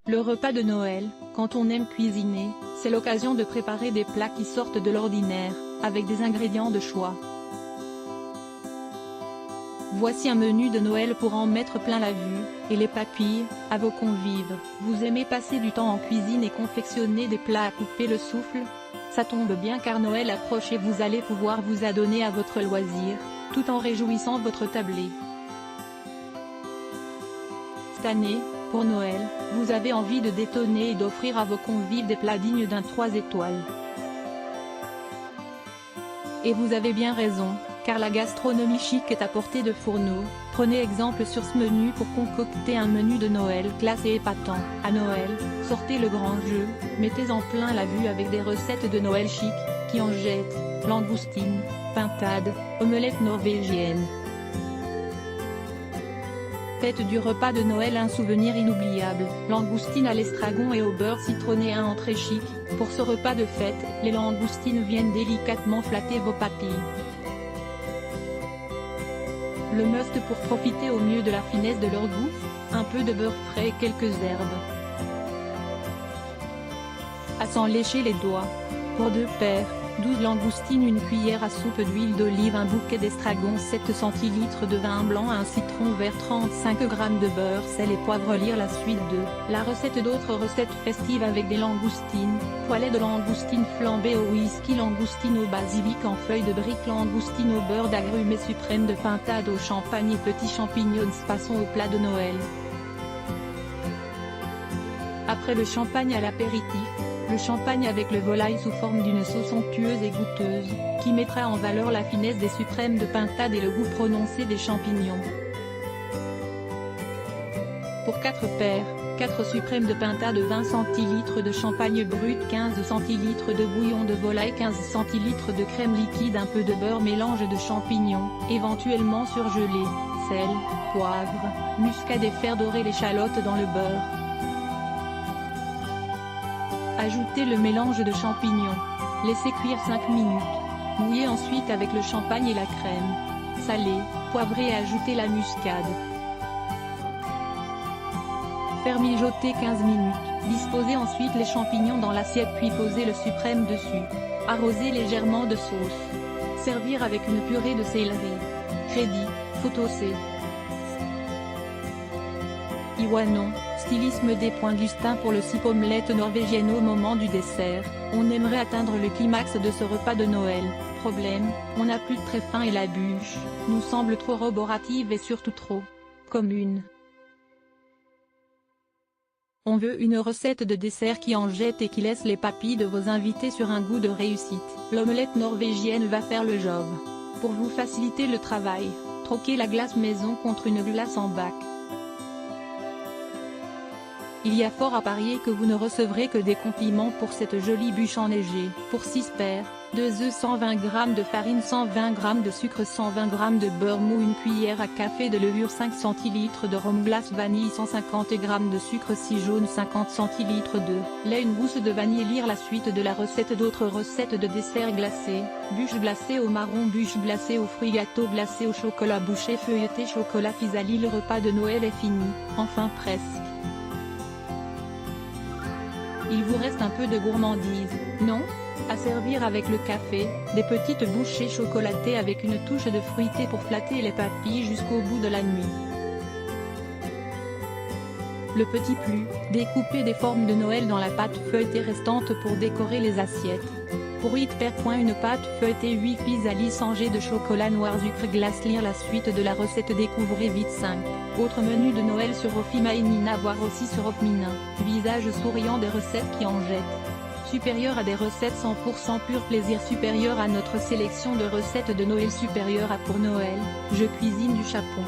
Le repas de Noël, quand on aime cuisiner, c'est l'occasion de préparer des plats qui sortent de l'ordinaire, avec des ingrédients de choix. Voici un menu de Noël pour en mettre plein la vue, et les papilles, à vos convives. Vous aimez passer du temps en cuisine et confectionner des plats à couper le souffle? Ça tombe bien car Noël approche et vous allez pouvoir vous adonner à votre loisir, tout en réjouissant votre tablé. Cette année, pour Noël, vous avez envie de détonner et d'offrir à vos convives des plats dignes d'un 3 étoiles. Et vous avez bien raison, car la gastronomie chic est à portée de fourneau. Prenez exemple sur ce menu pour concocter un menu de Noël classe et épatant. À Noël, sortez le grand jeu, mettez en plein la vue avec des recettes de Noël chic, qui en jettent, langoustine, pintade, omelette norvégienne. Faites du repas de Noël un souvenir inoubliable, langoustine à l'estragon et au beurre citronné un entrée chic. Pour ce repas de fête, les langoustines viennent délicatement flatter vos papilles. Le must pour profiter au mieux de la finesse de leur goût, un peu de beurre frais et quelques herbes. À s'en lécher les doigts. Pour 2 paires, 12 langoustines, une cuillère à soupe d'huile d'olive, un bouquet d'estragon, 7 centilitres de vin blanc, un citron vert, 35 g de beurre, sel et poivre. Lire la suite de la recette. D'autres recettes festives avec des langoustines: poêlée de langoustine flambée au whisky, langoustine au basilic en feuilles de brique, langoustine au beurre d'agrumes et suprême de pintade au champagne et petits champignons. Passons au plat de Noël. Après le champagne à l'apéritif, le champagne avec le volaille sous forme d'une sauce onctueuse et goûteuse, qui mettra en valeur la finesse des suprêmes de pintade et le goût prononcé des champignons. Pour 4 paires, 4 suprêmes de pintade, 20 centilitres de champagne brut, 15 centilitres de bouillon de volaille, 15 centilitres de crème liquide, un peu de beurre, mélange de champignons, éventuellement surgelés, sel, poivre, muscade et faire dorer l'échalote dans le beurre. Ajoutez le mélange de champignons. Laissez cuire 5 minutes. Mouillez ensuite avec le champagne et la crème. Salez, poivrez et ajoutez la muscade. Faire mijoter 15 minutes. Disposez ensuite les champignons dans l'assiette puis posez le suprême dessus. Arrosez légèrement de sauce. Servir avec une purée de céleri. Crédit, photo C. Iwanon, stylisme des points Gustin pour le sip omelette norvégienne. Au moment du dessert, on aimerait atteindre le climax de ce repas de Noël. Problème, on n'a plus de très fin et la bûche nous semble trop roborative et surtout trop commune. On veut une recette de dessert qui en jette et qui laisse les papilles de vos invités sur un goût de réussite. L'omelette norvégienne va faire le job. Pour vous faciliter le travail, troquez la glace maison contre une glace en bac. Il y a fort à parier que vous ne recevrez que des compliments pour cette jolie bûche enneigée. Pour 6 paires, 2 œufs, 120 g de farine, 120 g de sucre, 120 g de beurre mou, une cuillère à café de levure, 5 centilitres de rhum glace vanille, 150 g de sucre, 6 jaune, 50 centilitres de lait, une gousse de vanille. Lire la suite de la recette. D'autres recettes de dessert glacé: bûche glacée au marron, bûche glacée aux fruits, gâteau glacé au chocolat, bouchée feuilletée, chocolat physalie. Le repas de Noël est fini, enfin presque. Il vous reste un peu de gourmandise, non? À servir avec le café, des petites bouchées chocolatées avec une touche de fruité pour flatter les papilles jusqu'au bout de la nuit. Le petit plus, découpez des formes de Noël dans la pâte feuilletée restante pour décorer les assiettes. Pour 8 paires, une pâte feuilletée, 8 physalie, 100 g de chocolat noir, sucre glace. Lire la suite de la recette. Découvrez vite 5 autres menus de Noël sur Ofima et Nina, voir aussi sur Ofmina. Visage souriant des recettes qui en jettent. Supérieur à des recettes 100% pur plaisir, supérieur à notre sélection de recettes de Noël, supérieur à pour Noël, je cuisine du Japon.